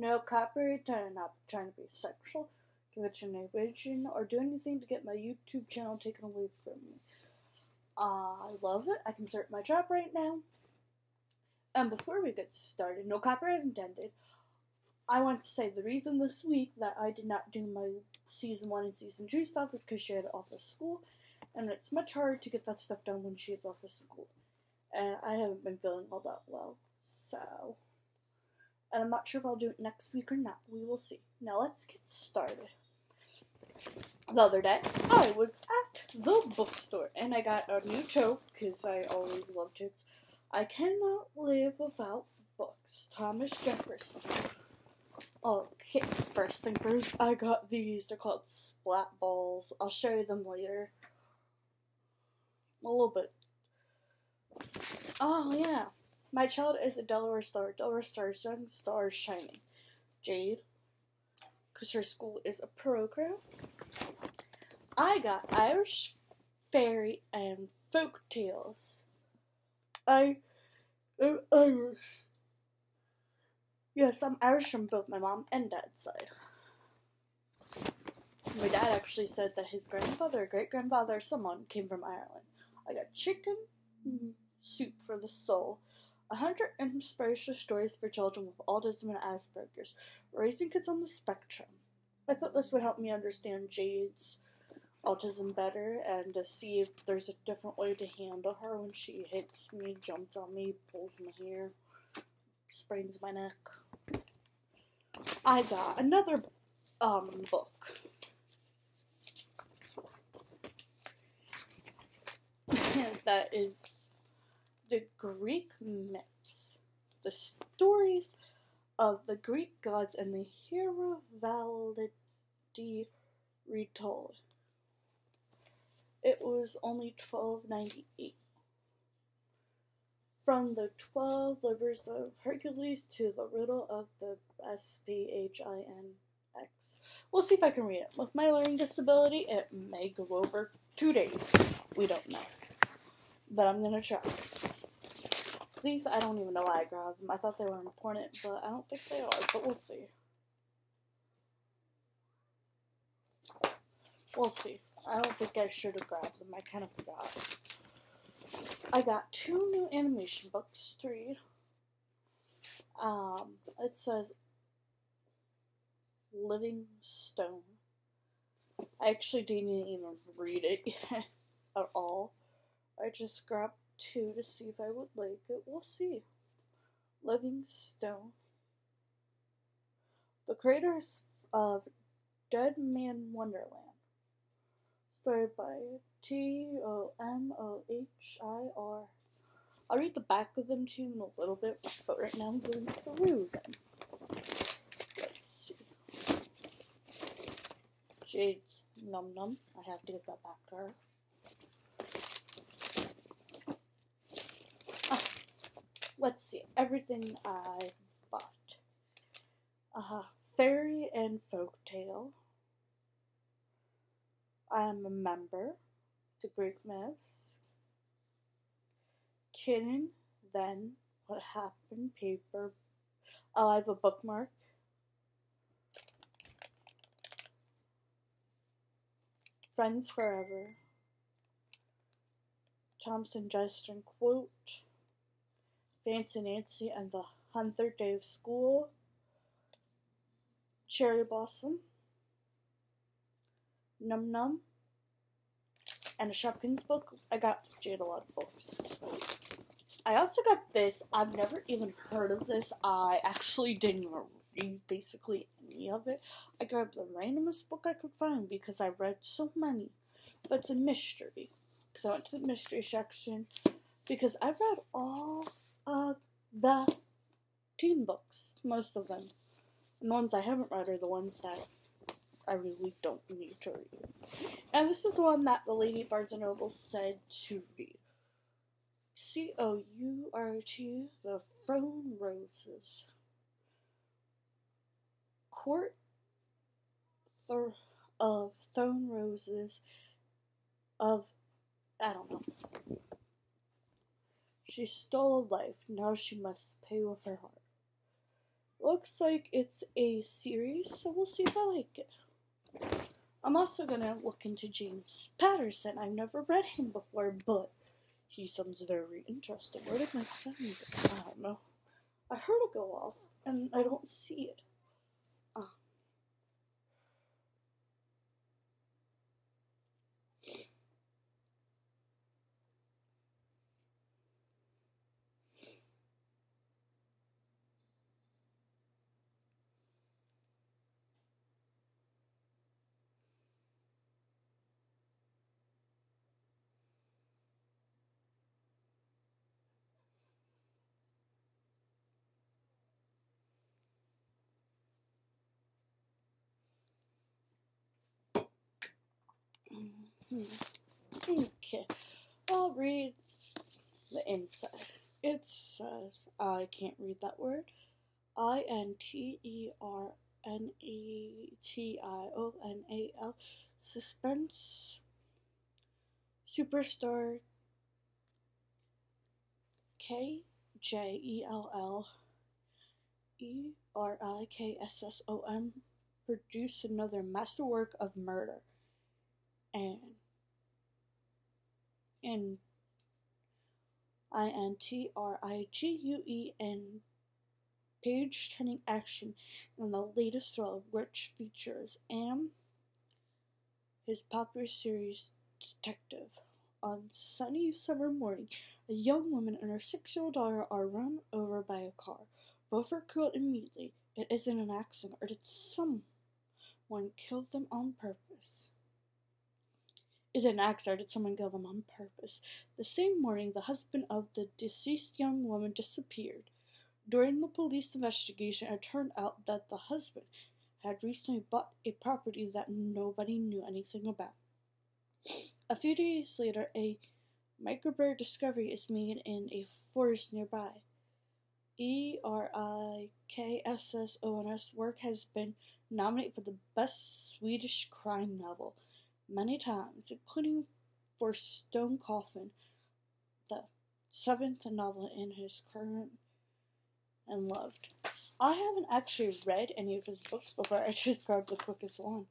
No copyright, I'm not trying to be sexual, convention, or do anything to get my YouTube channel taken away from me. I love it. I can start my job right now. And before we get started, no copyright intended, I want to say the reason this week that I did not do my Season 1 and Season 2 stuff is because she had off of school, and it's much harder to get that stuff done when she is off of school. And I haven't been feeling all that well, so... And I'm not sure if I'll do it next week or not. We will see. Now let's get started. The other day, I was at the bookstore, and I got a new tote, because I always love totes. I cannot live without books. Thomas Jefferson. Okay, first thing first, I got these. They're called splat balls. I'll show you them later. A little bit. Oh, yeah. My child is a Delaware Star. Delaware Star is young star shining. Jade, because her school is a program. I got Irish Fairy and Folk Tales. I am Irish. Yes, I'm Irish from both my mom and dad's side. My dad actually said that his grandfather, great-grandfather, someone came from Ireland. I got chicken soup for the soul. 100 inspirational stories for children with autism and Asperger's. Raising kids on the spectrum. I thought this would help me understand Jade's autism better and to see if there's a different way to handle her when she hits me, jumps on me, pulls my hair, sprains my neck. I got another book. That is the Greek myths, the stories of the Greek gods and the hero validity retold. It was only $12.98. From the 12 Livers of Hercules to the riddle of the Sphinx. We'll see if I can read it. With my learning disability, it may go over 2 days. We don't know. But I'm going to try. These, I don't even know why I grabbed them. I thought they were important, but I don't think they are. But we'll see. We'll see. I don't think I should have grabbed them. I kind of forgot. I got 2 new animation books to read. It says Living Stone. I actually didn't even read it yet at all. I just grabbed 2 to see if I would like it. We'll see. Living Stone. The creators of Dead Man Wonderland. Story by Tomohir. I'll read the back of them to you in a little bit, but right now I'm going through them. Let's see. Jade's Num Num. I have to get that back to her. Let's see. Everything I bought. Fairy and Folktale. I am a member. The Greek Myths. Kitten, Then, What Happened, Paper. I have a bookmark. Friends Forever. Thompson Justin Quote. Fancy Nancy and the 100th Day of School. Cherry Blossom. Num Num. And a Shopkins book. I got Jade a lot of books. I also got this. I've never even heard of this. I actually didn't read basically any of it. I grabbed the randomest book I could find because I've read so many. But it's a mystery. Because I went to the mystery section. Because I've read all of the teen books. Most of them. And the ones I haven't read are the ones that I really don't need to read. And this is the one that the lady Barnes & Noble said to read. Court, The Throne Roses. Court of Throne Roses of, I don't know. She stole a life, now she must pay with her heart. Looks like it's a series, so we'll see if I like it. I'm also gonna look into James Patterson. I've never read him before, but he sounds very interesting. Where did my phone go? I don't know. I heard it go off, and I don't see it. Okay, I'll read the inside. It says, I can't read that word, INTERNATIONAL, suspense, superstar, KJELLERIKSSON, produce another masterwork of murder. And INTRIGUEN, page-turning action in the latest thriller, which features his popular series Detective. On sunny summer morning, a young woman and her 6-year-old daughter are run over by a car. Both are killed immediately. It isn't an accident, or did someone kill them on purpose? Is it an accident, or did someone kill them on purpose? The same morning, the husband of the deceased young woman disappeared. During the police investigation, it turned out that the husband had recently bought a property that nobody knew anything about. A few days later, a microbird discovery is made in a forest nearby. ERIKSSON's work has been nominated for the Best Swedish Crime Novel many times, including for Stone Coffin, the 7th novel in his current and loved. I haven't actually read any of his books before. I just grabbed the quickest one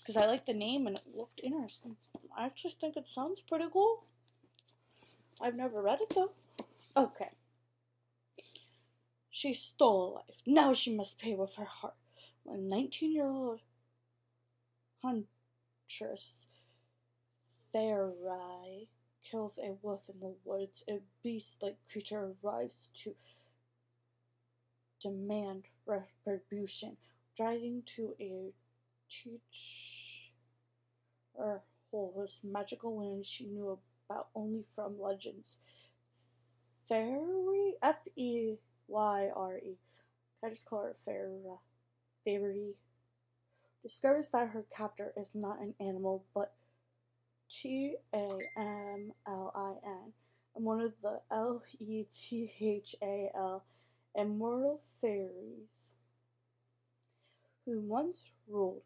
because I liked the name and it looked interesting. I just think it sounds pretty cool. I've never read it though. Okay. She stole a life. Now she must pay with her heart. When 19-year-old huntress Farai kills a wolf in the woods, a beast-like creature arrives to demand retribution, driving to a teacher whose magical land she knew about only from legends. Fairy, Feyre. I just call her Fairy. Discovers that her captor is not an animal, but Tamlin, and one of the Lethal immortal fairies who once ruled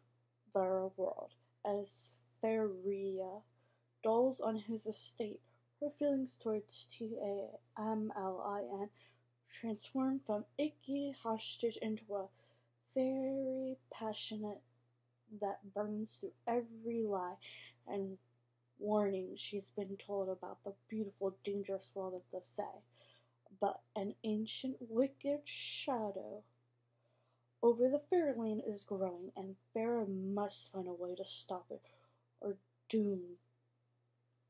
the world. As Faria dwells on his estate, her feelings towards Tamlin transform from icky hostage into a very passionate that burns through every lie and warning she's been told about the beautiful, dangerous world of the Fae. But an ancient, wicked shadow over the fairyland is growing, and Farah must find a way to stop it, or doom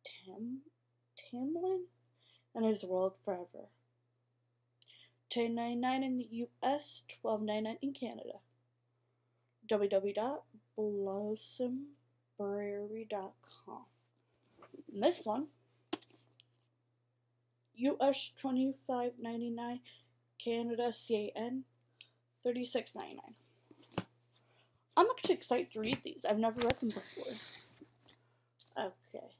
Tamlin and his world forever. $10.99 in the US, $12.99 in Canada. www.blossombrary.com. And this one, US $25.99, Canada CAN $36.99. I'm actually excited to read these. I've never read them before. Okay.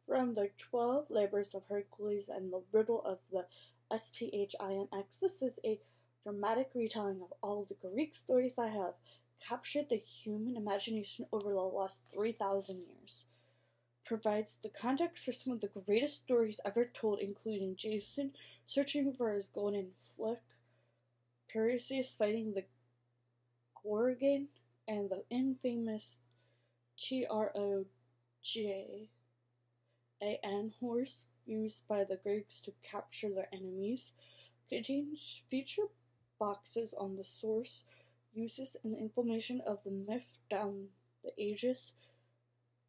From the 12 Labors of Hercules and the Riddle of the Sphinx, this is a dramatic retelling of all the Greek stories that have captured the human imagination over the last 3,000 years. Provides the context for some of the greatest stories ever told, including Jason searching for his golden flick, Perseus fighting the Gorgon and the infamous Trojan horse used by the Greeks to capture their enemies contains feature boxes on the source uses and information of the myth down the ages,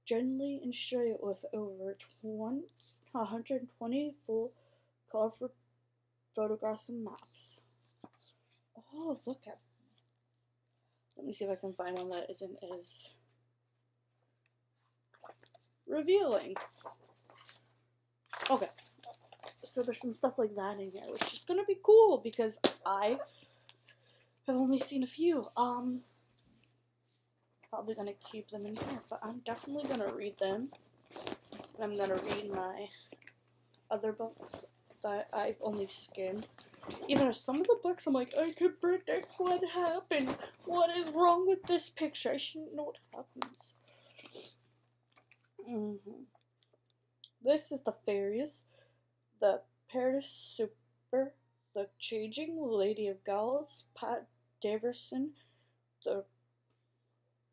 generally illustrated with over 120 full colorful photographs and maps. Oh, look at. Let me see if I can find one that isn't as revealing. Okay, so there's some stuff like that in here, which is gonna be cool because I have only seen a few. Probably gonna keep them in here, but I'm definitely gonna read them. And I'm gonna read my other books that I've only skimmed. Even if some of the books I'm like, I could predict what happened. What is wrong with this picture? I shouldn't know what happens. This is the Fairies, the Paris Super, the Changing Lady of Gallows, Pat Daverson, the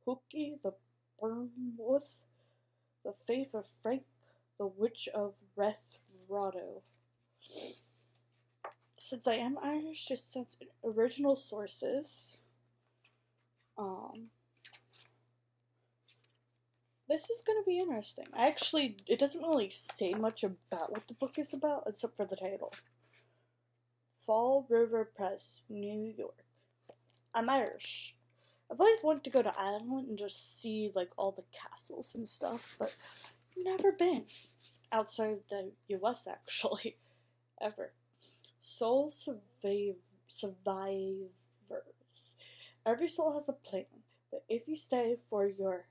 Hookie, the Burnworth, the Faith of Frank, the Witch of Rethrado. Since I am Irish, just since original sources, this is going to be interesting. Actually, it doesn't really say much about what the book is about, except for the title. Fall River Press, New York. I'm Irish. I've always wanted to go to Ireland and just see, like, all the castles and stuff, but never been. Outside of the US, actually. Ever. Soul survivors. Every soul has a plan, but if you stay for your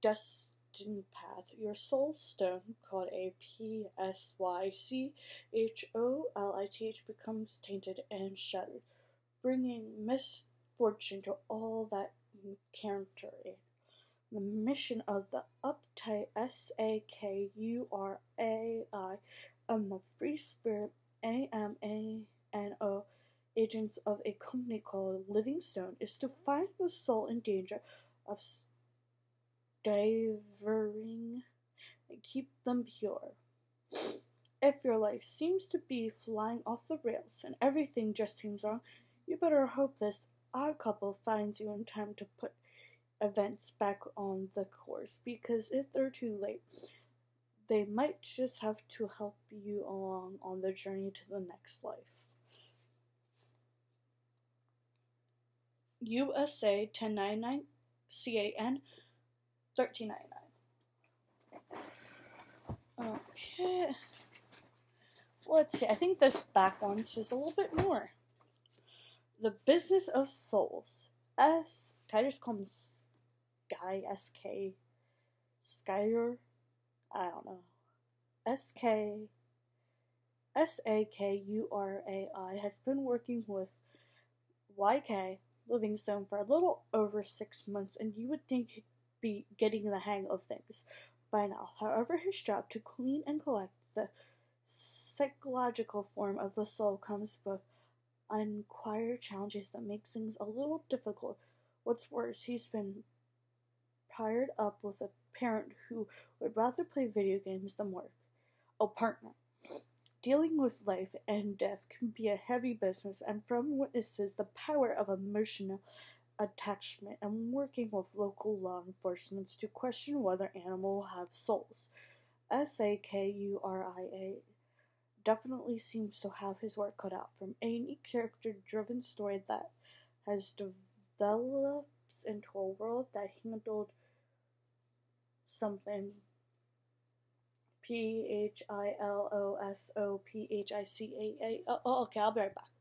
destined path, your soul stone, called a Psycholit, becomes tainted and shattered, bringing misfortune to all that encounter it. The mission of the uptight SAKURAI and the Free Spirit AMANO agents of a company called Living Stone is to find the soul in danger of stavering and keep them pure. If your life seems to be flying off the rails and everything just seems wrong, you better hope this odd couple finds you in time to put events back on the course, because if they're too late, they might just have to help you along on the journey to the next life. USA 1099, CAN 1399. Okay. Let's see. I think this back one says a little bit more. The Business of Souls. Can I just call him Sky? SK? Skyer? I don't know. SAKURAI has been working with YK Livingstone for a little over 6 months, and you would think he'd be getting the hang of things by now. However, his job to clean and collect the psychological form of the soul comes with unquiet challenges that make things a little difficult. What's worse, he's been paired up with a parent who would rather play video games than work. A partner. Dealing with life and death can be a heavy business, and from witnesses the power of emotional attachment and working with local law enforcement to question whether animals have souls. SAKURIA definitely seems to have his work cut out from any character-driven story that has developed into a world that handled something PHILOSOPHICAA. Oh, okay, I'll be right back.